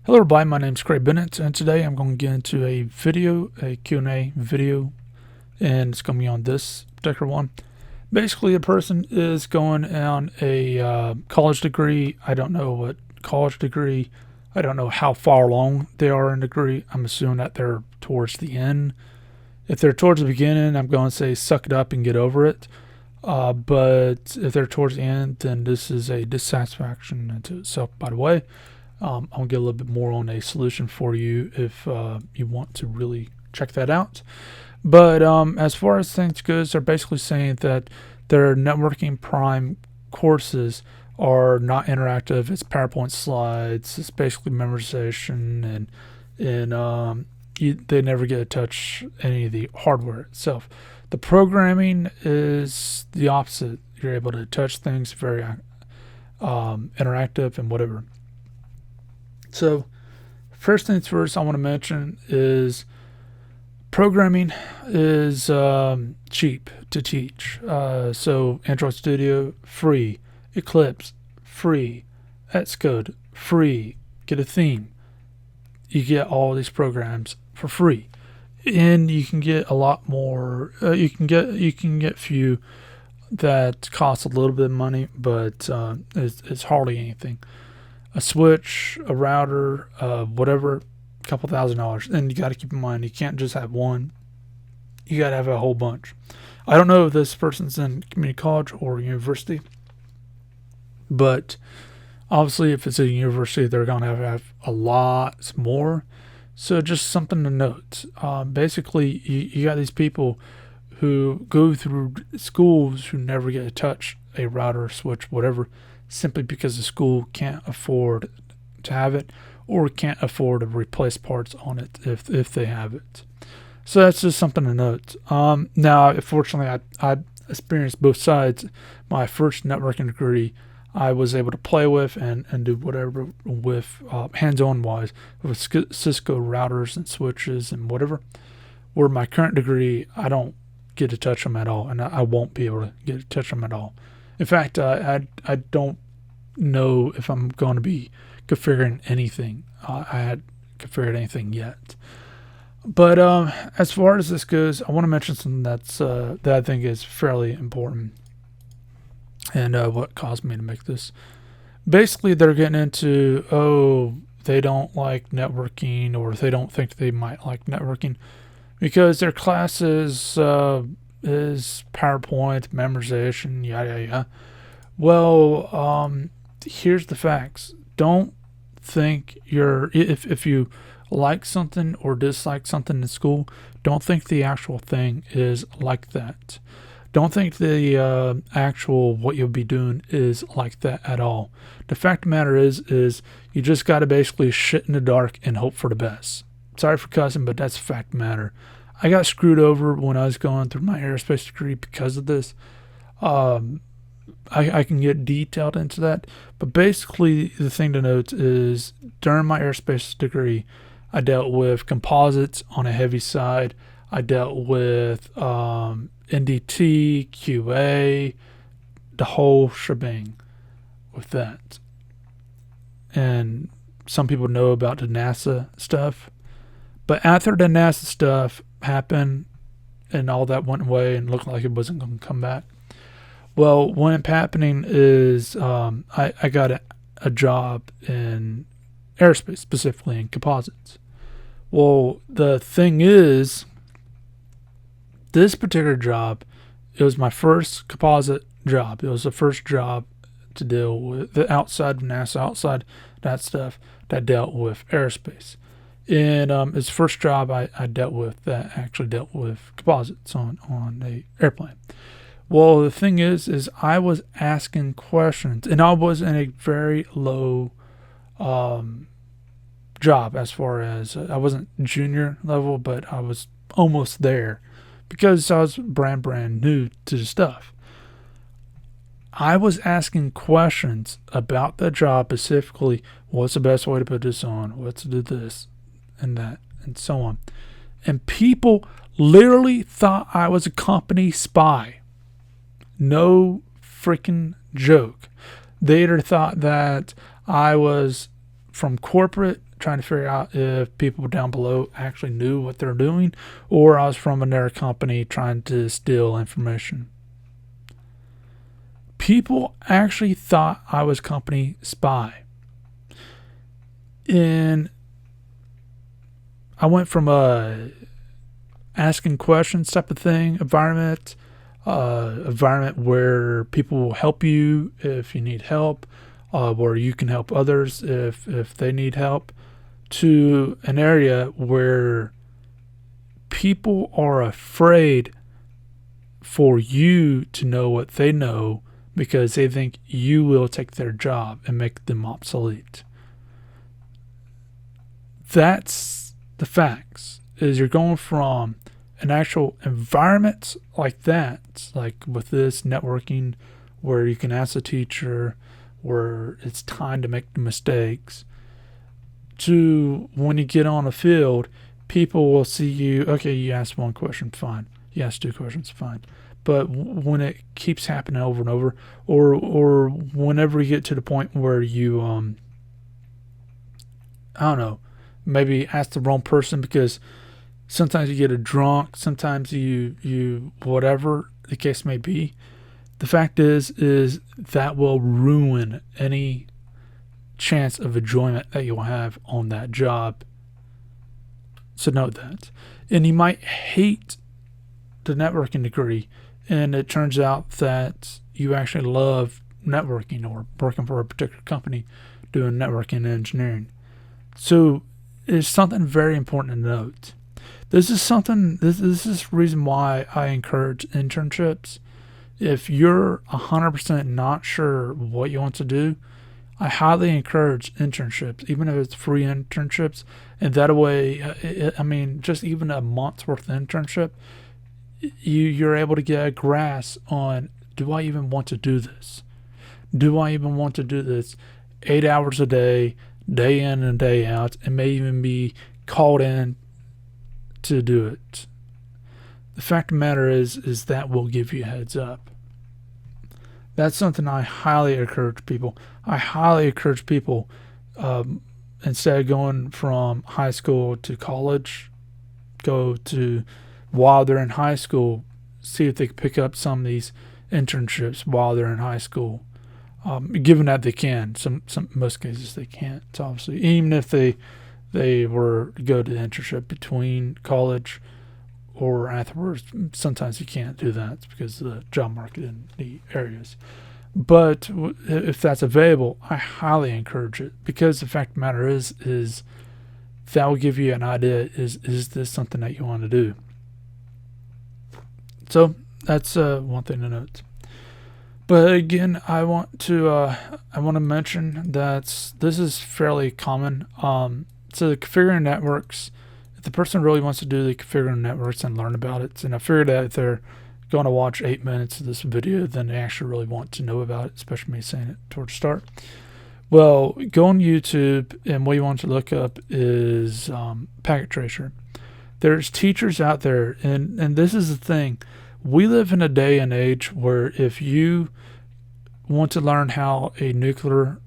Hello everybody, my name is Craig Bennett, and today I'm going to get into a Q&A video, and it's going to be on this particular one. Basically, a person is going on a college degree. I don't know what college degree. I don't know how far along they are in degree. I'm assuming that they're towards the end. If they're towards the beginning, I'm going to say suck it up and get over it. But if they're towards the end, then this is a dissatisfaction into itself, by the way. I'll get a little bit more on a solution for you if you want to really check that out. But as far as things goes, they're basically saying that their networking prime courses are not interactive. It's PowerPoint slides. It's basically memorization, and they never get to touch any of the hardware itself. The programming is the opposite. You're able to touch things, very interactive and whatever. So, first things first, I want to mention is programming is cheap to teach. So, Android Studio, free. Eclipse, free. Xcode, free. Get a theme. You get all these programs for free, and you can get a lot more. You can get few that cost a little bit of money, but it's hardly anything. A switch, a router, whatever, a couple $1,000. And you got to keep in mind, you can't just have one. You got to have a whole bunch. I don't know if this person's in community college or university, but obviously if it's a university, they're going to have a lot more. So just something to note. Basically, you got these people who go through schools who never get to touch a router, switch, whatever, simply because the school can't afford to have it or can't afford to replace parts on it if they have it. So that's just something to note. Now, fortunately, I experienced both sides. My first networking degree, I was able to play with and do whatever with hands-on wise with Cisco routers and switches and whatever. Where my current degree, I don't get to touch them at all, and I won't be able to get to touch them at all. In fact, I don't know if I'm going to be configuring anything. I hadn't configured anything yet. But as far as this goes, I want to mention something that I think is fairly important, and what caused me to make this. Basically, they're getting into, they don't like networking, or they don't think they might like networking because their class is PowerPoint, memorization, yada, yada, yada. Well, here's the facts. Don't think if you like something or dislike something in school, don't think the actual thing is like that. Don't think the actual what you'll be doing is like that at all. The fact of the matter is you just got to basically shit in the dark and hope for the best. Sorry for cussing, but that's a fact of the matter. I got screwed over when I was going through my aerospace degree because of this. I can get detailed into that, but basically the thing to note is during my aerospace degree, I dealt with composites on a heavy side. I dealt with NDT, QA, the whole shebang with that. And some people know about the NASA stuff, but after the NASA stuff happened and all that went away and looked like it wasn't going to come back, well, what ended up happening is I got a job in aerospace, specifically in composites. Well, the thing is, this particular job, it was my first composite job. It was the first job to deal with the outside of NASA, outside that stuff that dealt with aerospace. And it's the first job I dealt with that actually dealt with composites on a airplane. Well, the thing is I was asking questions, and I was in a very low job as far as I wasn't junior level, but I was almost there because I was brand new to the stuff. I was asking questions about the job, specifically what's the best way to put this on, what's to do this and that, and so on. And people literally thought I was a company spy. No freaking joke. They either thought that I was from corporate trying to figure out if people down below actually knew what they're doing, or I was from another company trying to steal information. People actually thought I was company spy. And I went from a asking questions type of thing environment where people will help you if you need help, where you can help others if they need help, to an area where people are afraid for you to know what they know because they think you will take their job and make them obsolete. That's the facts. Is you're going from an actual environment like that, like with this networking, where you can ask the teacher, where it's time to make the mistakes, to when you get on a field, people will see you, okay, you asked one question, fine. You asked two questions, fine. But when it keeps happening over and over, or whenever you get to the point where you, I don't know, maybe ask the wrong person, because sometimes you get a drunk, sometimes you whatever the case may be. The fact is that will ruin any chance of enjoyment that you'll have on that job. So note that. And you might hate the networking degree, and it turns out that you actually love networking or working for a particular company doing networking and engineering. So it's something very important to note. This is the reason why I encourage internships. If you're 100% not sure what you want to do, I highly encourage internships, even if it's free internships. And that way, just even a month's worth of internship, you're able to get a grasp on, do I even want to do this? Do I even want to do this 8 hours a day, day in and day out, and may even be called in to do it? The fact of the matter is that will give you a heads up. That's something I highly encourage people. I highly encourage people, instead of going from high school to college, go to, while they're in high school, see if they can pick up some of these internships while they're in high school. Given that they can, most cases they can't. Obviously, even if they were to go to the internship between college or afterwards, sometimes you can't do that because of the job market in the areas. But if that's available, I highly encourage it, because the fact of the matter is that will give you an idea, is this something that you want to do? So that's one thing to note. But again, I want to mention that this is fairly common. So the configuring networks, if the person really wants to do the configuring networks and learn about it, and I figured that if they're going to watch 8 minutes of this video, then they actually really want to know about it, especially me saying it towards the start. Well, go on YouTube, and what you want to look up is Packet Tracer. There's teachers out there, and this is the thing. We live in a day and age where if you want to learn how a nuclear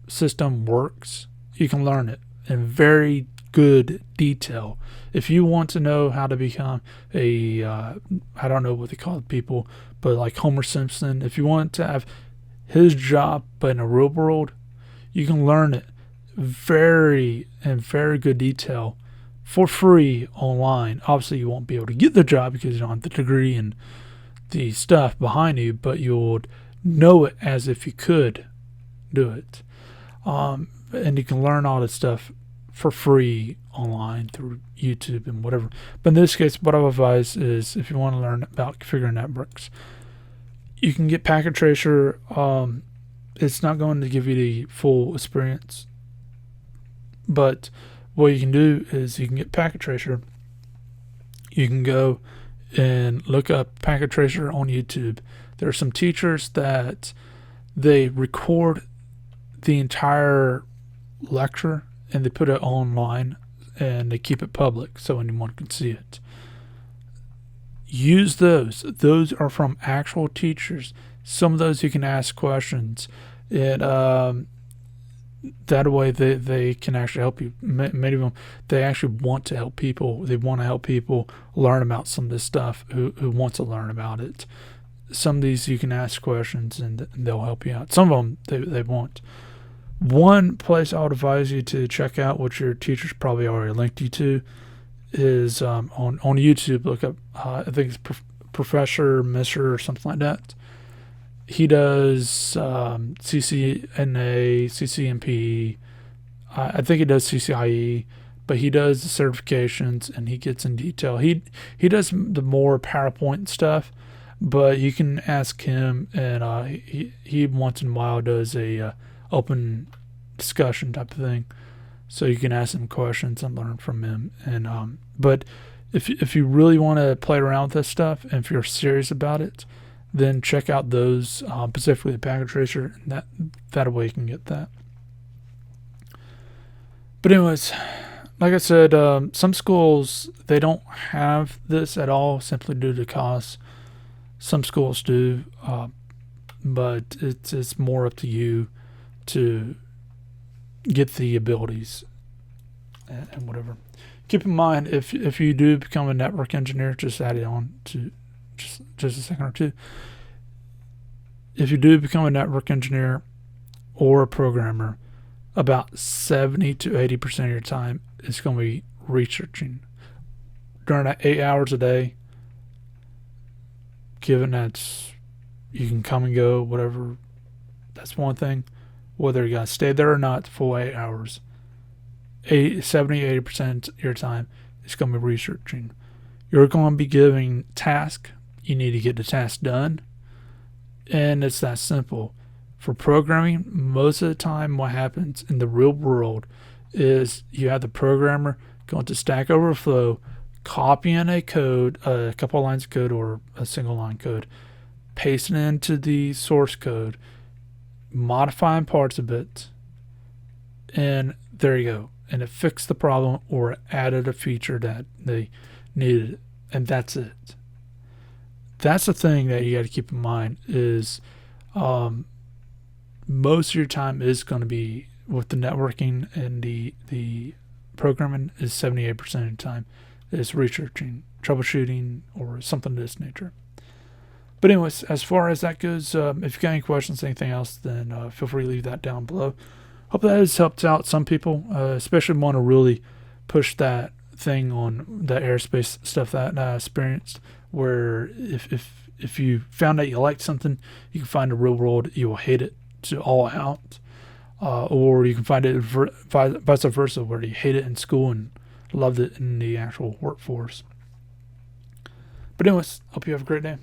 system works, you can learn it in very good detail. If you want to know how to become I don't know what they call people, but like Homer Simpson, if you want to have his job but in a real world, you can learn it very good detail for free online. Obviously, you won't be able to get the job because you don't have the degree and the stuff behind you, but you'll know it as if you could do it. And you can learn all this stuff for free online through YouTube and whatever. But in this case, what I would advise is, if you want to learn about configuring networks, you can get Packet Tracer. It's not going to give you the full experience, but what you can do is you can get Packet Tracer. You can go and look up Packet Tracer on YouTube. There are some teachers that they record the entire lecture and they put it online and they keep it public so anyone can see it. Use those. Those are from actual teachers. Some of those you can ask questions. that way they can actually help you. Many of them, they actually want to help people. They want to help people learn about some of this stuff who want to learn about it. Some of these you can ask questions and they'll help you out. Some of them they won't. One place I would advise you to check out, which your teachers probably already linked you to, is on YouTube. Look up, I think it's Professor Misser or something like that. He does CCNA, CCNP. I think he does CCIE, but he does the certifications and he gets in detail. He does the more PowerPoint stuff, but you can ask him, and he once in a while does a open discussion type of thing, so you can ask him questions and learn from him. And but if you really want to play around with this stuff, and if you're serious about it, then check out those, specifically the package tracer, and that way you can get that. But anyways, like I said, some schools, they don't have this at all simply due to cost. Some schools do, but it's more up to you to get the abilities and whatever. Keep in mind, if you do become a network engineer, just add it on to just a second or two. If you do become a network engineer or a programmer, about 70 to 80% of your time is going to be researching during that 8 hours a day. Given that you can come and go, whatever, that's one thing. Whether you got to stay there or not, full 8 hours, 70-80% of your time is going to be researching. You're going to be giving tasks. You need to get the task done. And it's that simple. For programming, most of the time what happens in the real world is you have the programmer going to Stack Overflow, copying a code, a couple of lines of code or a single line code, pasting it into the source code, modifying parts of it, and there you go. And it fixed the problem or added a feature that they needed, and that's it. That's the thing that you got to keep in mind is most of your time is going to be with the networking, and the programming is 78% of the time is researching, troubleshooting, or something of this nature. But anyways, as far as that goes, if you got any questions, anything else, then feel free to leave that down below. Hope that has helped out some people, especially want to really push that thing on the aerospace stuff that I experienced, where if you found out you liked something, you can find the real world, you will hate it to all out. Or you can find it vice versa, where you hate it in school and loved it in the actual workforce. But anyways, hope you have a great day.